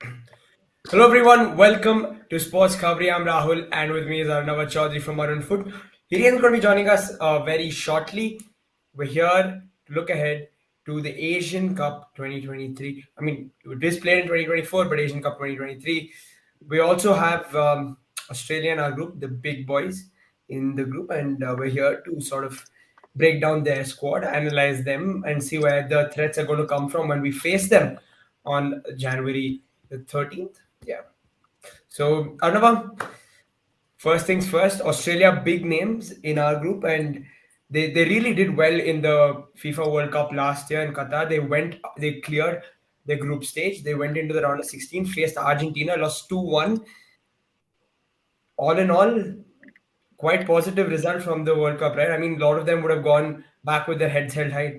Hello everyone, welcome to SportsKhabri. I'm Rahul and with me is Arnav Chaudhary from arunfoot. Hiren is going to be joining us very shortly. We're here to look ahead to the Asian Cup 2023. I mean, it is played in 2024, but Asian Cup 2023. We also have Australia in our group, the big boys in the group, and we're here to sort of break down their squad, analyze them, and see where the threats are going to come from when we face them on January the 13th. Yeah. So, Arnava, first things first, Australia, big names in our group, and they really did well in the FIFA World Cup last year in Qatar. They cleared the group stage. They went into the round of 16, faced Argentina, lost 2-1. All in all, quite positive result from the World Cup, right? I mean, a lot of them would have gone back with their heads held high.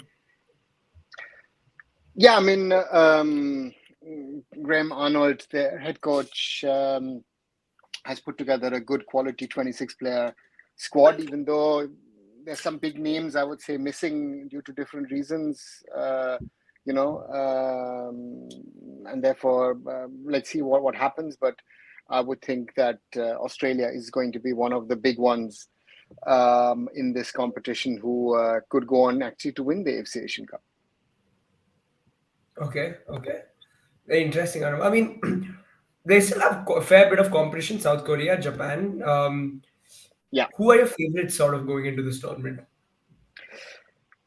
Yeah, I mean, Graham Arnold, the head coach, has put together a good quality 26-player squad, even though there's some big names, I would say, missing due to different reasons, and therefore, let's see what happens. But I would think that Australia is going to be one of the big ones in this competition who could go on actually to win the AFC Asian Cup. Okay. Very interesting. Arnava. I mean, they still have a fair bit of competition. South Korea, Japan. Yeah. Who are your favorites sort of going into this tournament?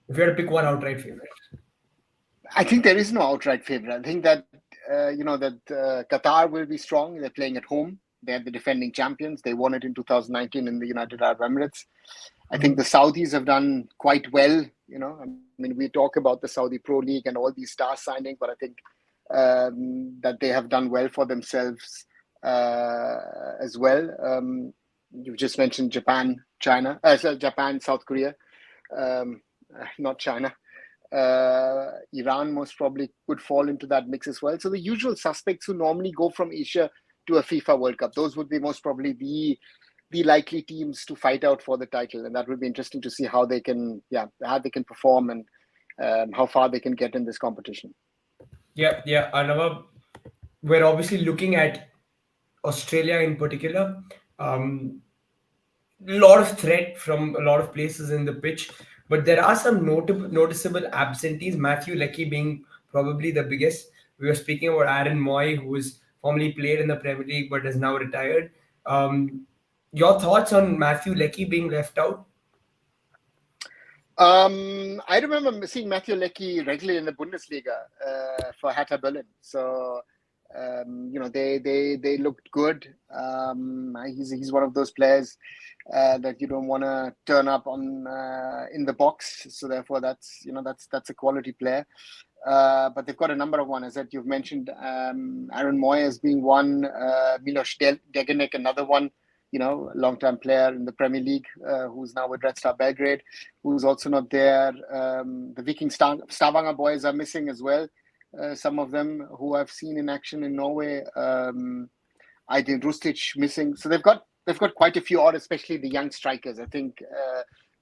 If you had to pick one outright favorite. I think there is no outright favorite. I think that Qatar will be strong. They're playing at home. They're the defending champions. They won it in 2019 in the United Arab Emirates. I think the Saudis have done quite well. I mean, we talk about the Saudi Pro League and all these star signings, but I think that they have done well for themselves as well. You've just mentioned Japan, South Korea, not China. Iran most probably could fall into that mix as well. So the usual suspects who normally go from Asia to a FIFA World Cup, those would be most probably the likely teams to fight out for the title, and that will be interesting to see how they can perform and how far they can get in this competition. Yeah. Arnava, we're obviously looking at Australia in particular. A lot of threat from a lot of places in the pitch, but there are some noticeable absentees. Matthew Leckie being probably the biggest. We were speaking about Aaron Moy, who was formerly played in the Premier League but is now retired. Your thoughts on Matthew Leckie being left out? I remember seeing Matthew Leckie regularly in the Bundesliga for Hertha Berlin. So they looked good. He's one of those players that you don't want to turn up on in the box. So therefore, that's a quality player. But they've got a number of ones that you've mentioned. Aaron Moy as being one, Milos Degenek another one. Long-time player in the Premier League, who's now with Red Star Belgrade, who's also not there. The Viking Stavanger boys are missing as well. Some of them who I've seen in action in Norway. I think Rustic missing. So they've got quite a few odd, especially the young strikers. I think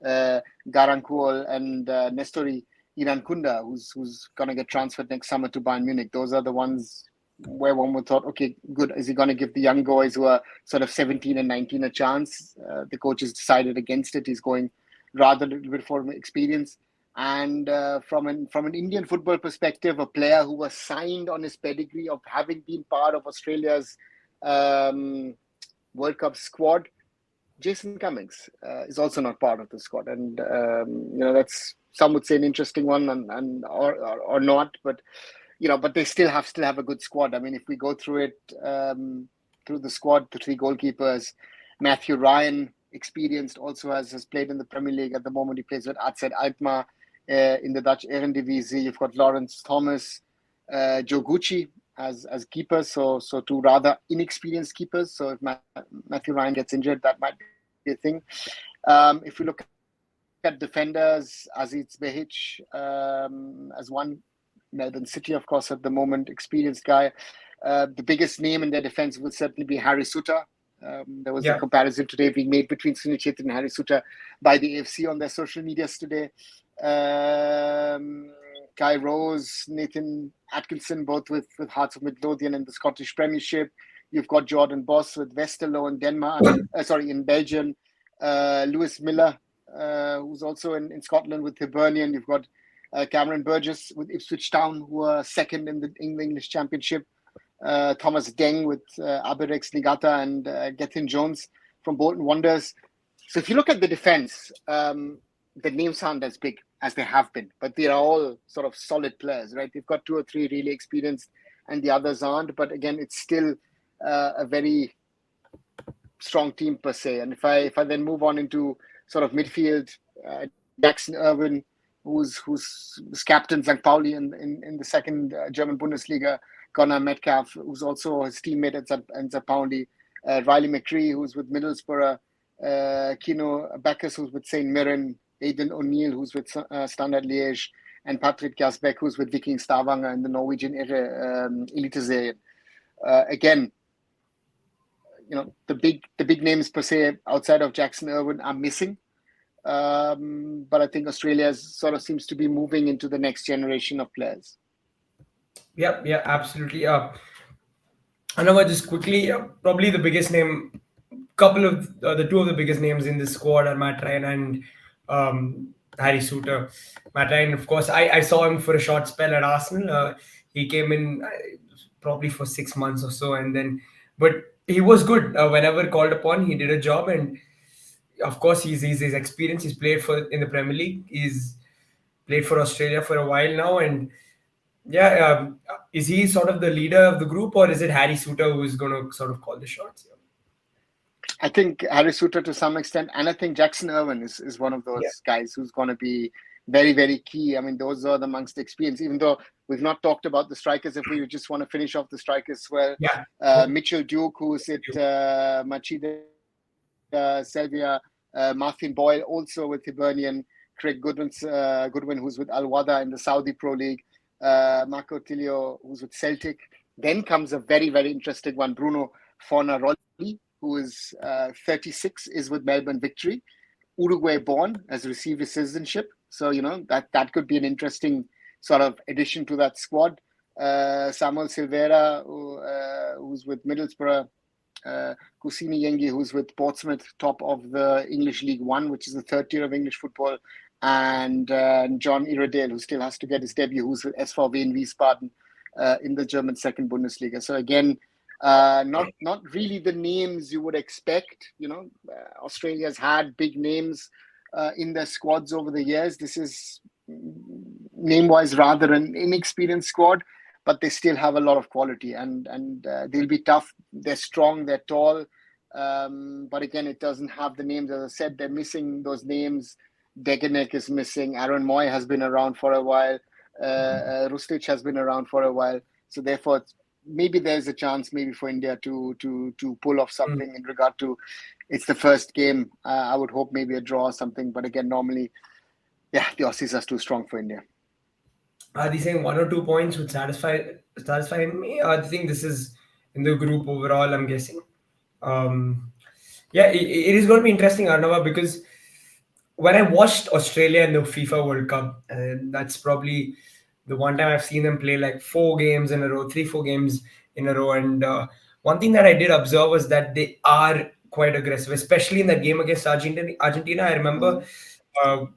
Garankuol and Nestori Irankunda, who's going to get transferred next summer to Bayern Munich. Those are the ones where one would thought, okay, good. Is he going to give the young boys who are sort of 17 and 19 a chance? The coach has decided against it. He's going rather a little bit for experience. And from an Indian football perspective, a player who was signed on his pedigree of having been part of Australia's World Cup squad, Jason Cummings is also not part of the squad. And that's, some would say, an interesting one and or not, but but they still have a good squad. I mean, if we go through it, through the squad, the three goalkeepers, Matthew Ryan, experienced, also has played in the Premier League. At the moment, he plays with AZ Alkmaar in the Dutch Eredivisie. You've got Lawrence Thomas, Joe Gucci as keepers, so two rather inexperienced keepers. So if Matthew Ryan gets injured, that might be a thing. If we look at defenders, Aziz Behic as one. Melbourne City, of course, at the moment, experienced guy. The biggest name in their defense would certainly be Harry Suter. There was a comparison today being made between Sunil Chhetri and Harry Suter by the AFC on their social medias today. Kai Rose, Nathan Atkinson, both with Hearts of Midlothian in the Scottish Premiership. You've got Jordan Boss with Westerlo in Denmark, in Belgium. Lewis Miller, who's also in Scotland with Hibernian. You've got Cameron Burgess with Ipswich Town, who are second in the English Championship. Thomas Deng with Aberex Niigata, and Gethin Jones from Bolton Wanderers. So if you look at the defense, the names aren't as big as they have been, but they are all sort of solid players, right? They've got 2 or 3 really experienced, and the others aren't. But again, it's still a very strong team per se. And if I then move on into sort of midfield, Jackson Irwin, who's captain St. Pauli in the second German Bundesliga, Connor Metcalf, who's also his teammate at St. Pauli, Riley McCree, who's with Middlesbrough, Kino Bacchus, who's with St. Mirren, Aidan O'Neill, who's with Standard Liège, and Patrick Gasbeck, who's with Viking Stavanger in the Norwegian Eliteserien. Again, the big names per se outside of Jackson Irwin are missing. But I think Australia sort of seems to be moving into the next generation of players. Yeah, absolutely. Another just quickly, probably the biggest name, couple of the 2 of the biggest names in this squad are Matt Ryan and Harry Suter. Matt Ryan, of course, I saw him for a short spell at Arsenal. He came in probably for 6 months or so, but he was good. Whenever called upon, he did a job, and of course, he's experienced. He's played in the Premier League. He's played for Australia for a while now, and is he sort of the leader of the group, or is it Harry Suter who is going to sort of call the shots? I think Harry Suter to some extent, and I think Jackson Irwin is one of those guys who's going to be very, very key. I mean, those are amongst the experience, even though we've not talked about the strikers. If we just want to finish off the strikers, well, Mitchell Duke, who's at Machida Selvia, Martin Boyle, also with Hibernian, Craig Goodwin, who's with Al Wada in the Saudi Pro League, Marco Tilio, who's with Celtic. Then comes a very, very interesting one, Bruno Fornaroli, who is 36, is with Melbourne Victory. Uruguay born, has received his citizenship. So, that could be an interesting sort of addition to that squad. Samuel Silveira, who's with Middlesbrough. Kusini Yengi, who's with Portsmouth, top of the English League One, which is the 3rd tier of English football. And John Iredale, who still has to get his debut, who's with SV in Wiesbaden in the German 2nd Bundesliga. So again, not really the names you would expect. Australia's had big names in their squads over the years. This is name-wise rather an inexperienced squad, but they still have a lot of quality, and they'll be tough. They're strong, they're tall, but again, it doesn't have the names. As I said, they're missing those names. Degenek is missing. Aaron Moy has been around for a while. Rustic has been around for a while. So therefore, maybe there's a chance maybe for India to pull off something in regard to it's the first game. I would hope maybe a draw or something. But again, normally, the Aussies are too strong for India. Are they saying 1 or 2 points would satisfy me? I think this is in the group overall, I'm guessing. It is going to be interesting, Arnava, because when I watched Australia in the FIFA World Cup, that's probably the one time I've seen them play like 4 games in a row, 3-4 games in a row. And one thing that I did observe was that they are quite aggressive, especially in that game against Argentina. I remember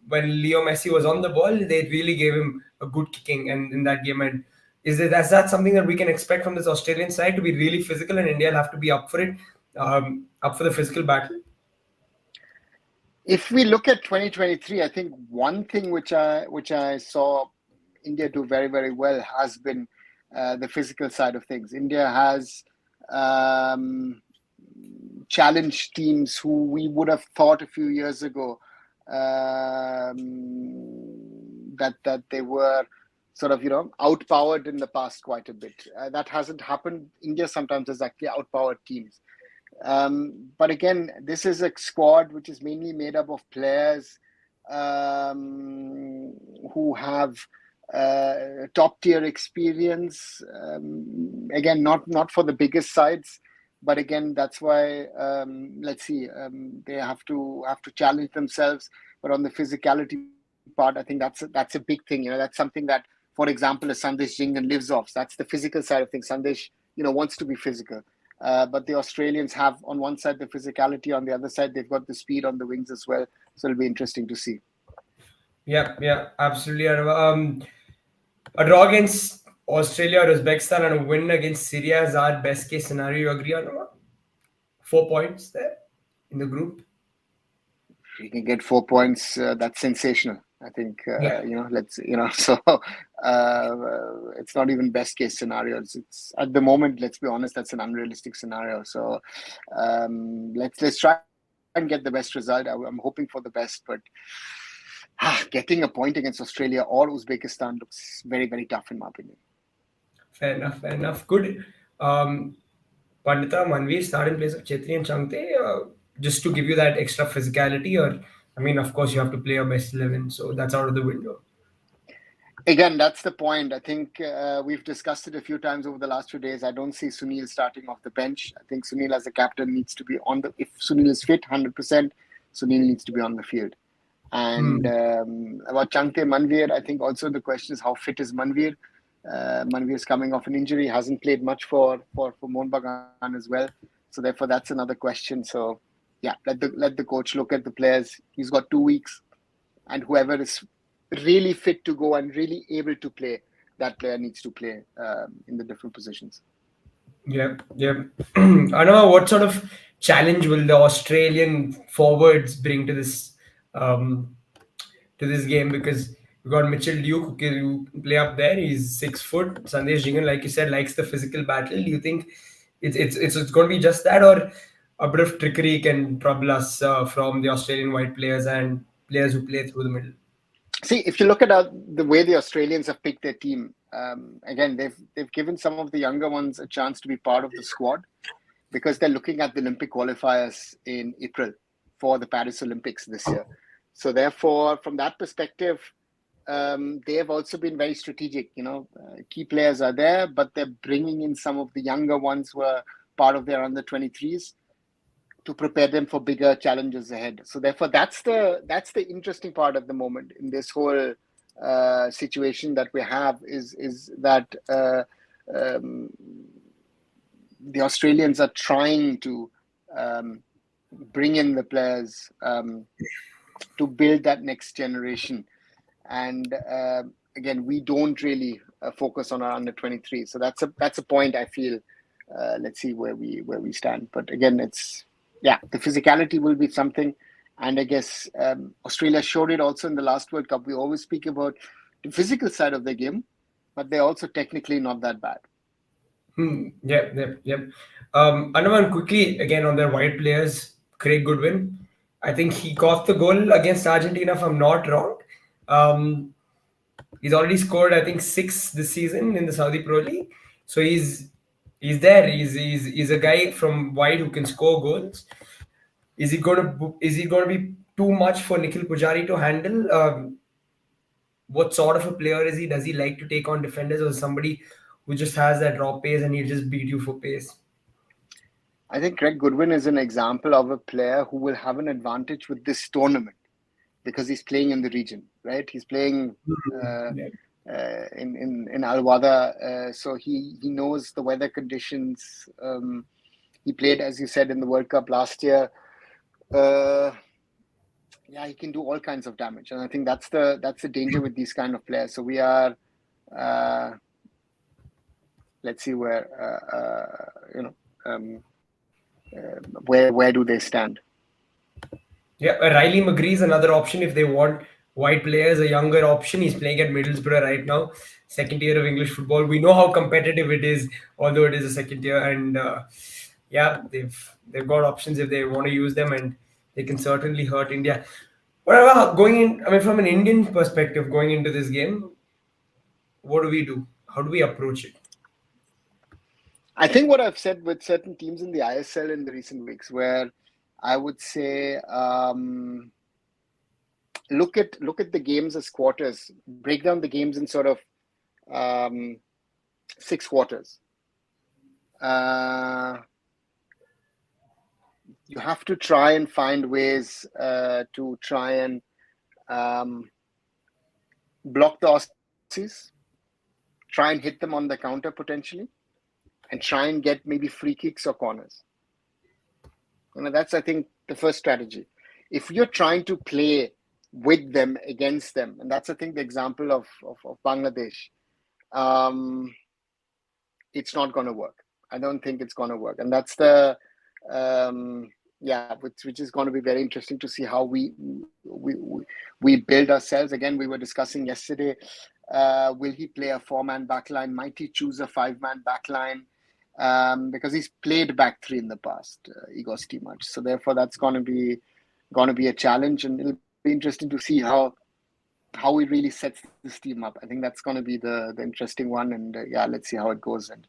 when Leo Messi was on the ball, they really gave him a good kicking in that game. And is that something that we can expect from this Australian side, to be really physical, and India will have to be up for it, up for the physical battle? If we look at 2023, I think one thing which I saw India do very, very well has been the physical side of things. India has challenged teams who we would have thought a few years ago that they were sort of outpowered in the past quite a bit. That hasn't happened. India sometimes has actually outpowered teams. But again, this is a squad which is mainly made up of players who have top tier experience. Again, not for the biggest sides, but again, that's why let's see. They have to challenge themselves. But on the physicality part, I think that's a big thing. That's something that for example, a Sandesh Jingan lives off. That's the physical side of things. Sandesh, wants to be physical. But the Australians have on one side the physicality, on the other side they've got the speed on the wings as well. So it'll be interesting to see. Yeah, absolutely. A draw against Australia or Uzbekistan and a win against Syria is our best case scenario. You agree on 4 points there in the group? You can get 4 points. That's sensational. I think, Yeah. so it's not even best case scenarios. It's at the moment, let's be honest, that's an unrealistic scenario. So let's try and get the best result. I'm hoping for the best, but getting a point against Australia or Uzbekistan looks very, very tough in my opinion. Fair enough. Good. Pandita, Manveer start in place of Chetri and Changte, just to give you that extra physicality, or I mean, of course, you have to play your best 11, so that's out of the window. Again, that's the point. I think we've discussed it a few times over the last few days. I don't see Sunil starting off the bench. I think Sunil as a captain needs to be if Sunil is fit 100%, Sunil needs to be on the field. And about Changte Manveer, I think also the question is how fit is Manveer? Manveer is coming off an injury, hasn't played much for Mohun Bagan as well. So therefore, that's another question. So yeah, let the coach look at the players. He's got 2 weeks, and whoever is really fit to go and really able to play, that player needs to play in the different positions. Yeah. I know what sort of challenge will the Australian forwards bring to this game, because we got Mitchell Duke who can play up there. He's 6 foot. Sandesh Jingan, like you said, likes the physical battle. Do you think it's going to be just that, or a bit of trickery can trouble us from the Australian white players and players who play through the middle? See, if you look at the way the Australians have picked their team, again, they've given some of the younger ones a chance to be part of the squad because they're looking at the Olympic qualifiers in April for the Paris Olympics this year. So therefore, from that perspective, they have also been very strategic. Key players are there, but they're bringing in some of the younger ones who are part of their under-23s to prepare them for bigger challenges ahead. So therefore, that's the interesting part at the moment in this whole situation that we have is that the Australians are trying to bring in the players to build that next generation. And again, we don't really focus on our under-23. So that's a point I feel. Let's see where we stand. But again, the physicality will be something. And I guess Australia showed it also in the last World Cup. We always speak about the physical side of the game, but they're also technically not that bad. Yep. Another one quickly, again, on their white players, Craig Goodwin. I think he got the goal against Argentina, if I'm not wrong. He's already scored, I think, 6 this season in the Saudi Pro League. So he's there. He's a guy from wide who can score goals. Is he going to be too much for Nikhil Pujari to handle? What sort of a player is he? Does he like to take on defenders, or somebody who just has that raw pace and he'll just beat you for pace? I think Craig Goodwin is an example of a player who will have an advantage with this tournament because he's playing in the region, right? He's playing in Al Wada, so he knows the weather conditions. He played, as you said, in the World Cup last year. He can do all kinds of damage, and I think that's the danger with these kind of players. So we are, let's see where do they stand? Yeah, Riley McGree is another option if they want white players, a younger option. He's playing at Middlesbrough right now, second tier of English football. We know how competitive it is, although it is a second tier, and they've got options if they want to use them, and they can certainly hurt India. Whatever, from an Indian perspective, going into this game, what do we do? How do we approach it? I think what I've said with certain teams in the ISL in the recent weeks, where I would say look at the games as quarters, break down the games in sort of 6 quarters. You have to try and find ways to try and block the Aussies. try and hit them on the counter potentially, and try and get maybe free kicks or corners. That's, I think, the first strategy. If you're trying to play with them, against them, and that's, I think, the example of Bangladesh, it's not going to work. I don't think it's going to work. And that's the, which is going to be very interesting to see how we build ourselves. Again, we were discussing yesterday, will he play a 4-man backline? Might he choose a 5-man backline? Because he's played back 3 in the past, Igor Stimac. So therefore, that's going to be a challenge, and it'll be interesting to see how he really sets this team up. I think that's going to be the interesting one, and let's see how it goes. And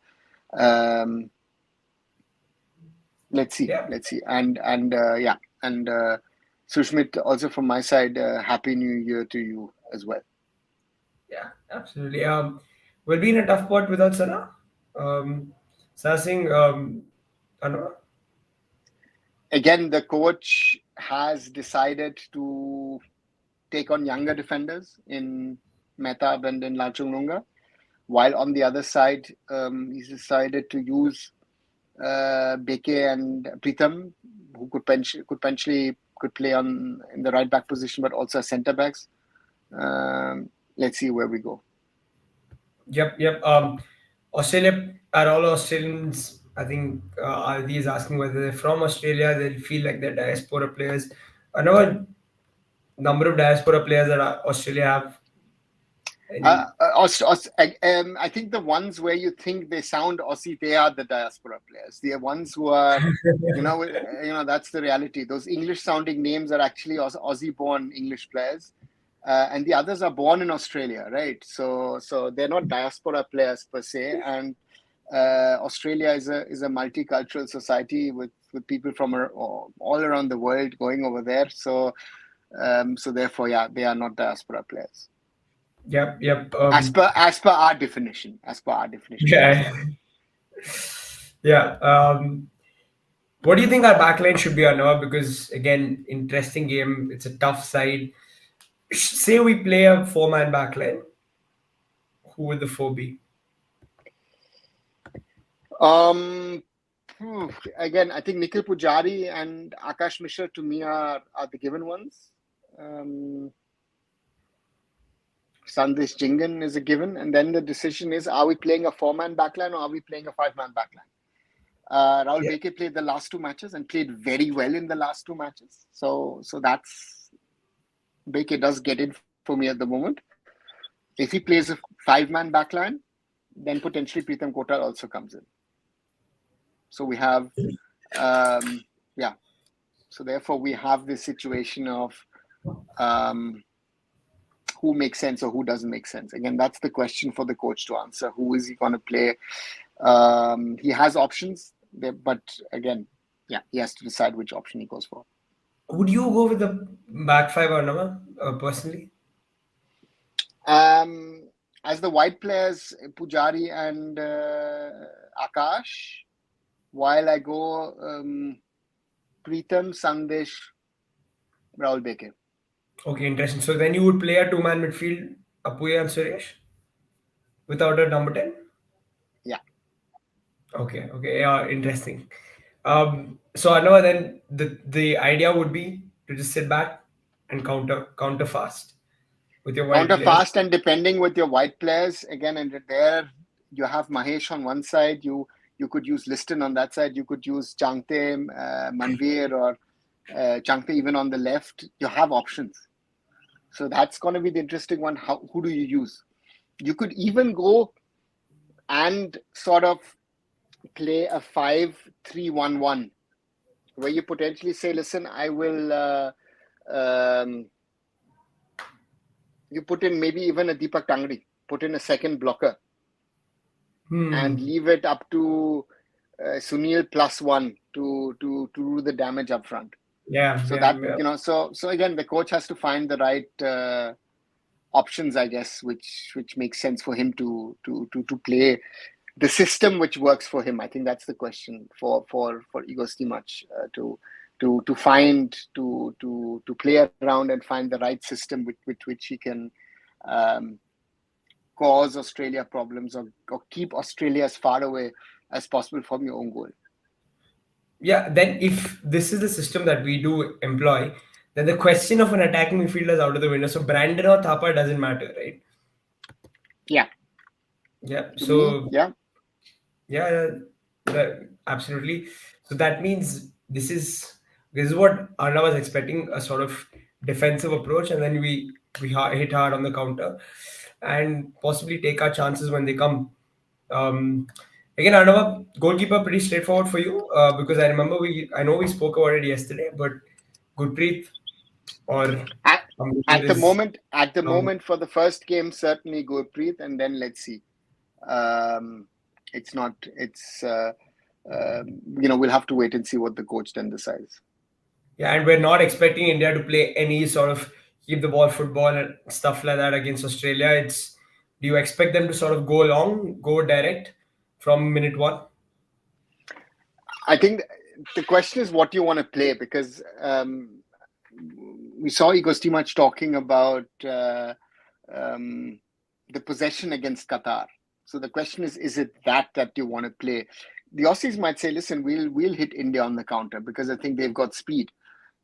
let's see, and Sushmit, also from my side, Happy New Year to you as well. Yeah, absolutely. We'll be in a tough spot without Sana. Singh, again, the coach has decided to take on younger defenders in Mehtab and in Lachungunga, while on the other side, he's decided to use Beke and Pritam, who could potentially play in the right back position, but also as centre backs. Let's see where we go. Yep. Australia, are all Australians, I think, Adi is asking whether they're from Australia, they'll feel like they're diaspora players. I know a number of diaspora players that Australia have. I think the ones where you think they sound Aussie, they are the diaspora players. The ones who are, that's the reality. Those English-sounding names are actually Aussie-born English players. And the others are born in Australia, right? So they're not diaspora players per se. And Australia is a multicultural society with people from all around the world going over there. So therefore, they are not diaspora players. Yep. As per our definition. Yeah. Yeah. What do you think our backline should be, Arnav? Because again, interesting game. It's a tough side. Say we play a 4-man backline. Who would the 4 be? Again, I think Nikhil Pujari and Akash Mishra to me are the given ones. Sandesh Jingan is a given, and then the decision is: are we playing a 4-man backline or are we playing a 5-man backline? Rahul Beke played the last 2 matches and played very well in the last 2 matches. So that's Beke does get in for me at the moment. If he plays a 5-man backline, then potentially Pritam Kotar also comes in. So we have, So therefore, we have this situation of who makes sense or who doesn't make sense. Again, that's the question for the coach to answer. Who is he going to play? He has options, but again, he has to decide which option he goes for. Would you go with the back 5 or Nama, personally? As the white players, Pujari and Akash, while I go Pritam, Sandesh, Rahul Beke. Okay, interesting. So then you would play a 2-man midfield, Apuya and Suresh, without a number 10? Yeah. Okay. Yeah, interesting. So I know then the idea would be to just sit back and counter fast with your white players. Fast, and depending with your white players, again, and there you have Mahesh on one side, you could use Liston on that side, you could use Changte, Manveer, or Changte even on the left. You have options. So that's going to be the interesting one. Who do you use? You could even go and sort of play a 5-3-1-1, where you potentially say, listen, I will... you put in maybe even a Deepak Tangri, put in a second blocker, and leave it up to Sunil +1 to do the damage up front. So again, the coach has to find the right options, I guess, which makes sense for him to play the system which works for him. I think that's the question for Igor Stimac, to find to play around and find the right system with which he can cause Australia problems, or keep Australia as far away as possible from your own goal. Yeah, then if this is the system that we do employ, then the question of an attacking midfielder is out of the window. So Brandon or Thapa doesn't matter, right? Yeah, Yeah. to me, So yeah. yeah, absolutely. So that means this is what Arna was expecting, a sort of defensive approach, and then we hit hard on the counter, and possibly take our chances when they come. Um, Again, Arnav, goalkeeper pretty straightforward for you because I know we spoke about it yesterday, but Gurpreet or At, Amritsar at the is moment, at the um, moment for the first game, certainly Gurpreet, and then let's see. Um, it's not. It's we'll have to wait and see what the coach then decides. yeah, and we're not expecting India to play any sort of keep the ball football and stuff like that against Australia. It's Do you expect them to sort of go long, go direct from minute one? I think the question is what you want to play, because we saw Igor Stimac talking about um, the possession against Qatar. So the question is it that you want to play? The Aussies might say, listen, we'll hit India on the counter because I think they've got speed.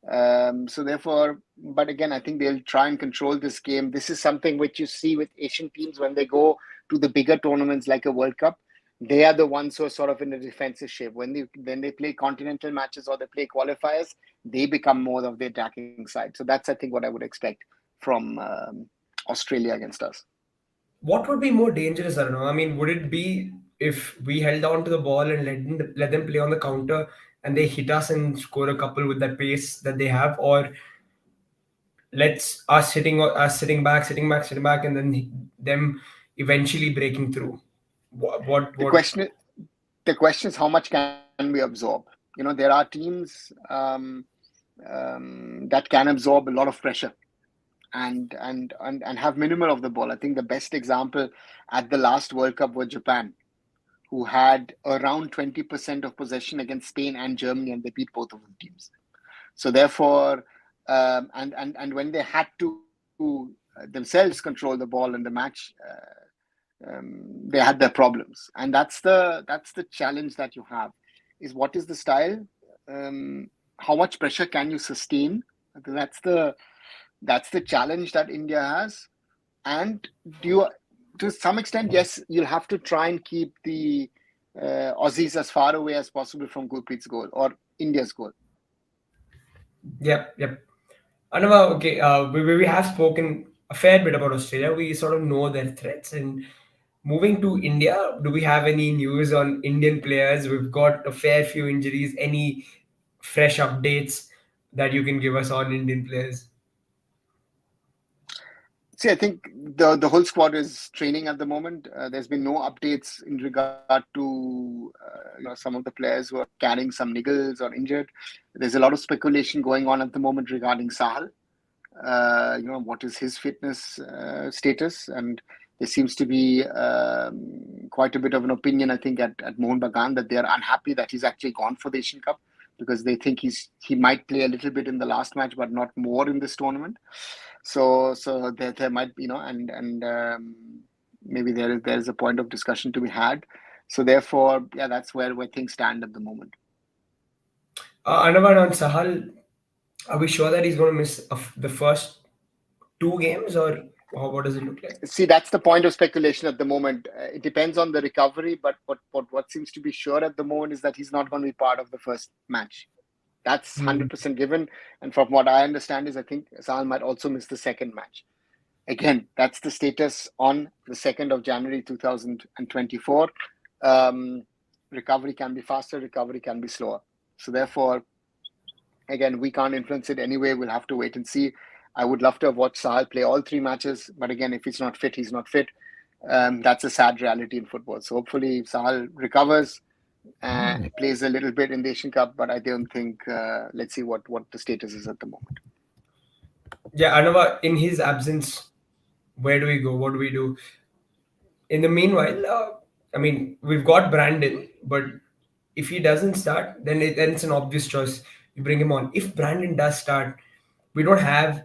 So therefore, but again, I think they'll try and control this game. This is something which you see with Asian teams when they go to the bigger tournaments like a World Cup. They are the ones who are sort of in a defensive shape. When they play continental matches or they play qualifiers, they become more of the attacking side. So that's, I think, what I would expect from Australia against us. What would be more dangerous? I don't know. I mean, would it be if we held on to the ball and let them play on the counter and they hit us and score a couple with that pace that they have, or let's us sitting back, and then them eventually breaking through? The What? question the question is how much can we absorb? There are teams that can absorb a lot of pressure and have minimal of the ball. I think the best example at the last World Cup was Japan, who had around 20% of possession against Spain and Germany, and they beat both of the teams. So therefore, and when they had to themselves control the ball in the match, they had their problems, and that's the challenge that you have. Is what is the style? How much pressure can you sustain? I think that's the challenge that India has. And do you, to some extent, yes, you'll have to try and keep the Aussies as far away as possible from Gurpreet's goal or India's goal. Yep. Anava, okay, we have spoken a fair bit about Australia. We sort of know their threats. And moving to India, do we have any news on Indian players? We've got a fair few injuries. Any fresh updates that you can give us on Indian players? See, I think the whole squad is training at the moment. There's been no updates in regard to some of the players who are carrying some niggles or injured. There's a lot of speculation going on at the moment regarding Sahal. What is his fitness status? And there seems to be quite a bit of an opinion, I think, at Mohun Bagan, that they are unhappy that he's actually gone for the Asian Cup, because they think he might play a little bit in the last match, but not more in this tournament. So there might be, maybe there is a point of discussion to be had. So therefore, yeah, that's where things stand at the moment. Anavan, on Sahal, are we sure that he's going to miss the first two games, or what does it look like? See, that's the point of speculation at the moment. It depends on the recovery, but what seems to be sure at the moment is that he's not going to be part of the first match. That's 100% given. And from what I understand is I think Sahal might also miss the second match. Again, that's the status on the 2nd of January 2024. Recovery can be faster, recovery can be slower. So therefore, again, we can't influence it anyway. We'll have to wait and see. I would love to have watched Sahal play all three matches. But again, if he's not fit, he's not fit. That's a sad reality in football. So hopefully Sahal recovers and plays a little bit in the Asian Cup. But I don't think, let's see what the status is at the moment. Yeah, Anava, in his absence, where do we go? What do we do? In the meanwhile, I mean, we've got Brandon, but if he doesn't start, then it's an obvious choice. You bring him on. If Brandon does start, do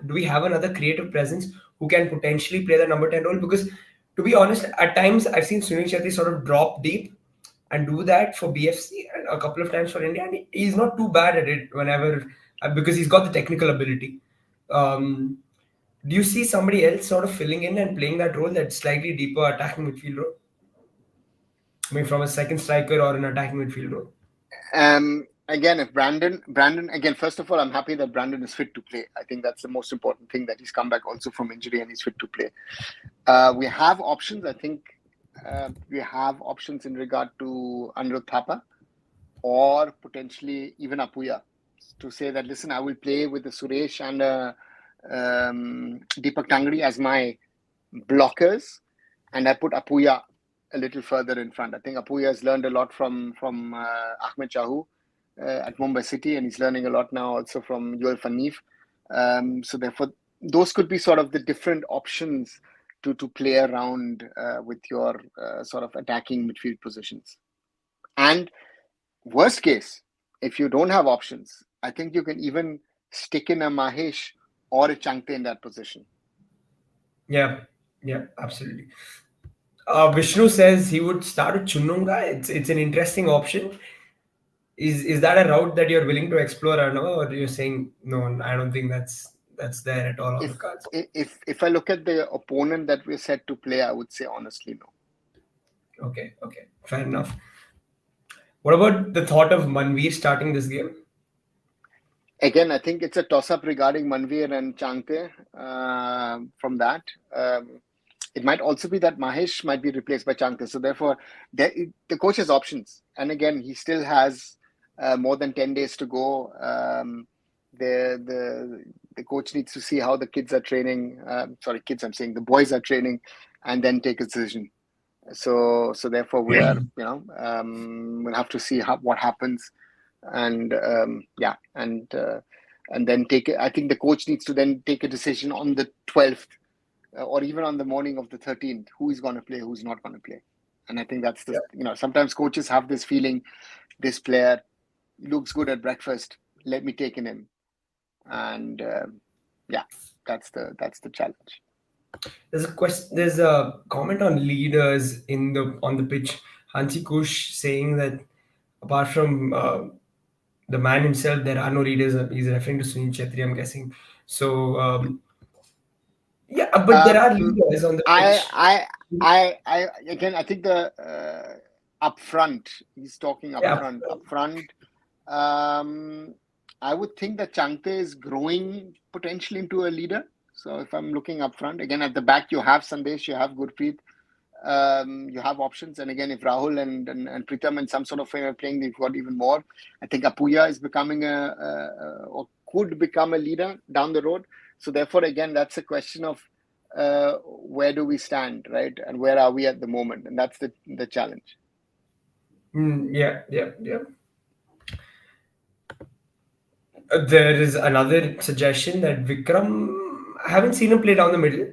we have another creative presence who can potentially play the number 10 role? Because to be honest, at times I've seen Sunil Shetty sort of drop deep and do that for BFC and a couple of times for India, and he's not too bad at it whenever because he's got the technical ability. Um, do you see somebody else sort of filling in and playing that role, that slightly deeper attacking midfield role? I mean, from a second striker or an attacking midfield role? Again, if Brandon, again, first of all, I'm happy that Brandon is fit to play. I think that's the most important thing, that he's come back also from injury and he's fit to play. We have options. I think we have options in regard to Anirudh Thapa or potentially even Apuya, to say that, listen, I will play with the Suresh and Deepak Tangri as my blockers, and I put Apuya a little further in front. I think Apuya has learned a lot from Ahmed Chahu at Mumbai City, and he's learning a lot now also from Joel van Neef. So therefore, those could be sort of the different options to play around with your sort of attacking midfield positions. And worst case, if you don't have options, I think you can even stick in a Mahesh or a Changte in that position. Yeah, absolutely. Vishnu says he would start with Chununga. It's an interesting option. Is that a route that you're willing to explore, or no? Or you're saying no? I don't think that's there at all on the cards. If I look at the opponent that we're set to play, I would say honestly no. Okay, fair enough. What about the thought of Manveer starting this game? Again, I think it's a toss-up regarding Manveer and Changte. From that, it might also be that Mahesh might be replaced by Changte. So therefore, the coach has options. And again, he still has more than 10 days to go. The coach needs to see how the kids are training. The boys are training, and then take a decision. So therefore, we are, we'll have to see what happens, and and then take it. I think the coach needs to then take a decision on the 12th, or even on the morning of the 13th, who is going to play, who's not going to play. And I think that's the sometimes coaches have this feeling, this player looks good at breakfast, let me take in him, and that's the challenge. There's a comment on leaders on the pitch. Hansi Kush saying that apart from the man himself, there are no leaders. He's referring to Sunil Chhetri, I'm guessing. So but there are leaders on the pitch. I think the up front, he's talking up front. I would think that Changte is growing potentially into a leader. So if I'm looking up front, again at the back, you have Sandesh, you have Gurpreet, you have options. And again, if Rahul and Pritam in some sort of way are playing, they've got even more. I think Apuya is becoming or could become a leader down the road. So therefore, again, that's a question of where do we stand, right? And where are we at the moment? And that's the challenge. Yeah. There is another suggestion that Vikram, I haven't seen him play down the middle.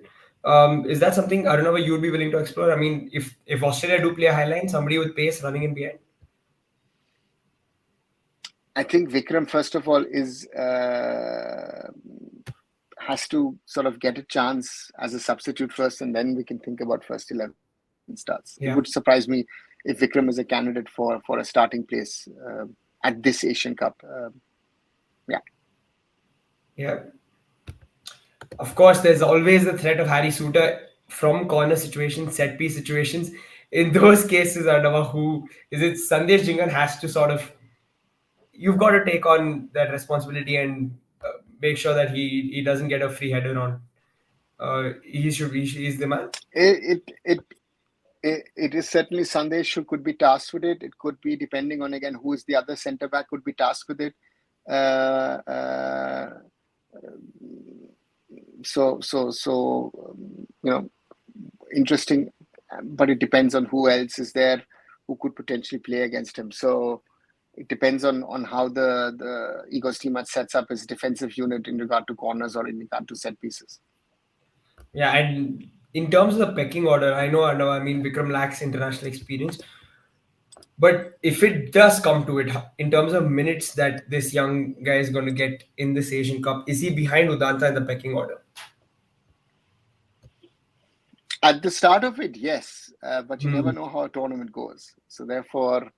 Is that something, Arunava, you would be willing to explore? I mean, if Australia do play a high line, somebody with pace running in behind? I think Vikram, first of all, has to sort of get a chance as a substitute first, and then we can think about first 11 starts. Yeah. It would surprise me if Vikram is a candidate for a starting place at this Asian Cup. Yeah. Of course, there's always the threat of Harry Suter from corner situations, set piece situations. In those cases, Arunava, who is it? Sandesh Jingan has to sort of. You've got to take on that responsibility and make sure that he doesn't get a free header on. He's the man. It is certainly Sandesh who could be tasked with it. It could be, depending on again who is the other centre back, could be tasked with it. So interesting, but it depends on who else is there who could potentially play against him. So it depends on how the Egos team sets up its defensive unit in regard to corners or in regard to set pieces. Yeah, and in terms of the pecking order, I know, Vikram lacks international experience. But if it does come to it, in terms of minutes that this young guy is going to get in this Asian Cup, is he behind Udanta in the pecking order? At the start of it, yes, but you never Hmm. know how a tournament goes. So therefore,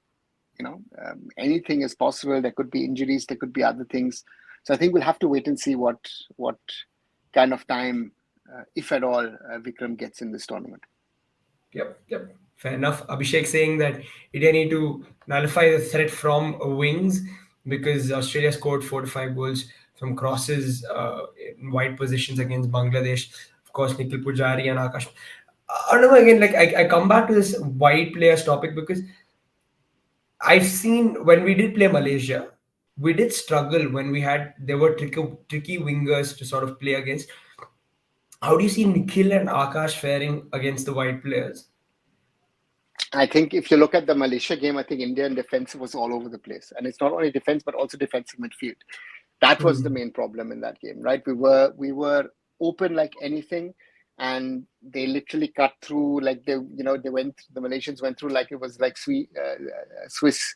anything is possible. There could be injuries, there could be other things. So I think we'll have to wait and see what kind of time, if at all, Vikram gets in this tournament. Yep, yep. Fair enough. Abhishek saying that India need to nullify the threat from wings because Australia scored 4 to 5 goals from crosses in wide positions against Bangladesh. Of course, Nikhil Pujari and Akash. I don't know again. Like I come back to this wide players topic because I've seen when we did play Malaysia, we did struggle when we had there were tricky wingers to sort of play against. How do you see Nikhil and Akash faring against the wide players? I think if you look at the Malaysia game, I think Indian defense was all over the place, and it's not only defense but also defensive midfield. That was the Hmm. main problem in that game, right? We were open like anything, and they literally cut through like the Malaysians went through like it was like Swiss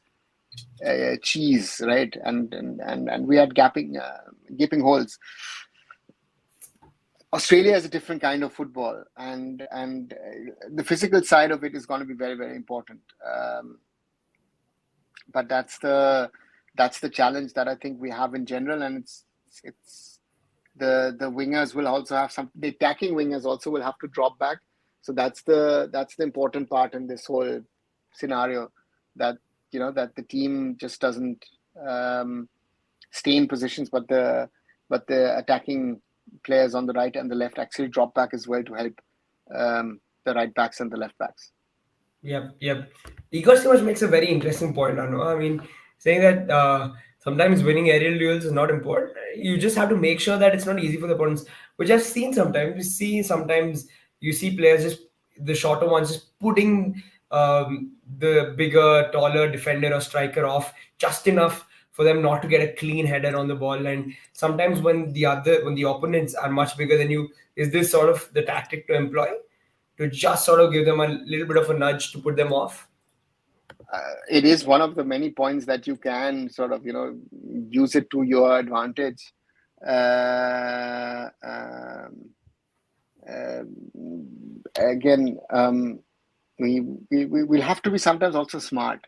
cheese, right? And we had gaping holes. Australia is a different kind of football, and the physical side of it is going to be very very important. But that's the challenge that I think we have in general, and it's the wingers will also have some. The attacking wingers also will have to drop back. So that's the important part in this whole scenario, that that the team just doesn't um, stay in positions, but the attacking players on the right and the left actually drop back as well to help the right backs and the left backs. Yep, yep. Igor Stimac makes a very interesting point. I know. I mean, saying that sometimes winning aerial duels is not important. You just have to make sure that it's not easy for the opponents. Which I've seen sometimes. You see sometimes you see players just the shorter ones just putting the bigger, taller defender or striker off just enough for them not to get a clean header on the ball. And sometimes when the opponents are much bigger than you, is this sort of the tactic to employ? To just sort of give them a little bit of a nudge to put them off. It is one of the many points that you can sort of use it to your advantage. Uh, um, Again, we will have to be sometimes also smart.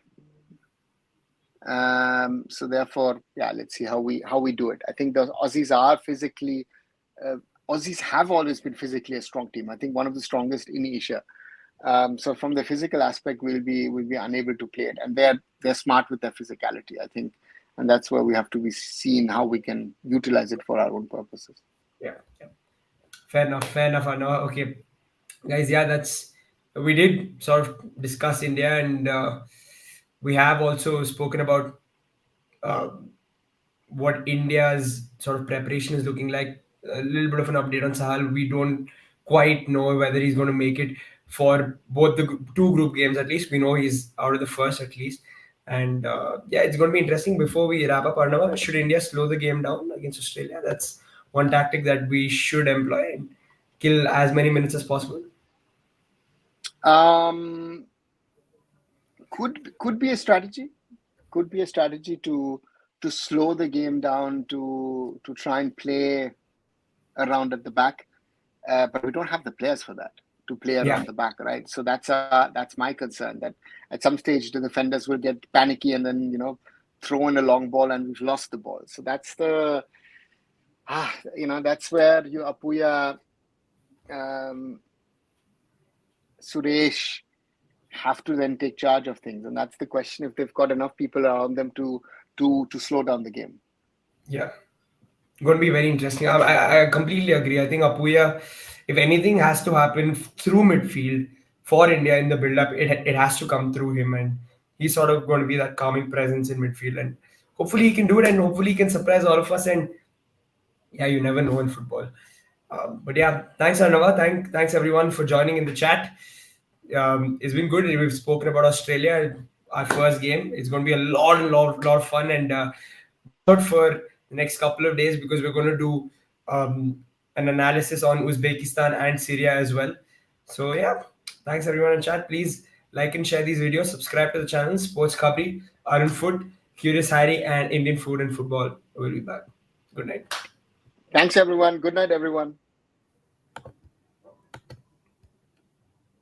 So therefore, yeah, let's see how we do it. I think the Aussies are physically. Uh, Aussies have always been physically a strong team. I think one of the strongest in Asia. So from the physical aspect, we'll be unable to play it, and they're smart with their physicality, I think, and that's where we have to be seen how we can utilize it for our own purposes. Yeah, yeah. Fair enough. Fair enough. I know. Okay, guys. Yeah, that's we did sort of discuss India, and we have also spoken about uh, what India's sort of preparation is looking like. A little bit of an update on Sahal. We don't quite know whether he's going to make it for both the two group games. At least we know he's out of the first at least. And yeah, it's going to be interesting. Before we wrap up, Arnava, should India slow the game down against Australia? That's one tactic that we should employ and kill as many minutes as possible. Um, could be a strategy. Could be a strategy to slow the game down, to try and play around at the back. But we don't have the players for that, to play Yeah. around the back, right? So that's my concern, that at some stage the defenders will get panicky and then throw in a long ball and we've lost the ball. So that's where you Apuya, um, Suresh have to then take charge of things, and that's the question, if they've got enough people around them to slow down the game. Yeah. Going to be very interesting. I completely agree. I think Apuya, if anything has to happen through midfield for India in the build-up, it has to come through him, and he's sort of going to be that calming presence in midfield, and hopefully he can do it, and hopefully he can surprise all of us. And yeah, you never know in football. But yeah, thanks Arnava. Thanks everyone for joining in the chat. It's been good. We've spoken about Australia, our first game. It's going to be a lot of fun, and watch out for the next couple of days because we're going to do an analysis on Uzbekistan and Syria as well. So yeah, thanks everyone in chat. Please like and share these videos. Subscribe to the channel. SportsKhabri, Arun Foot, Curious Harry, and Indian Food and Football. We'll be back. Good night. Thanks everyone. Good night everyone.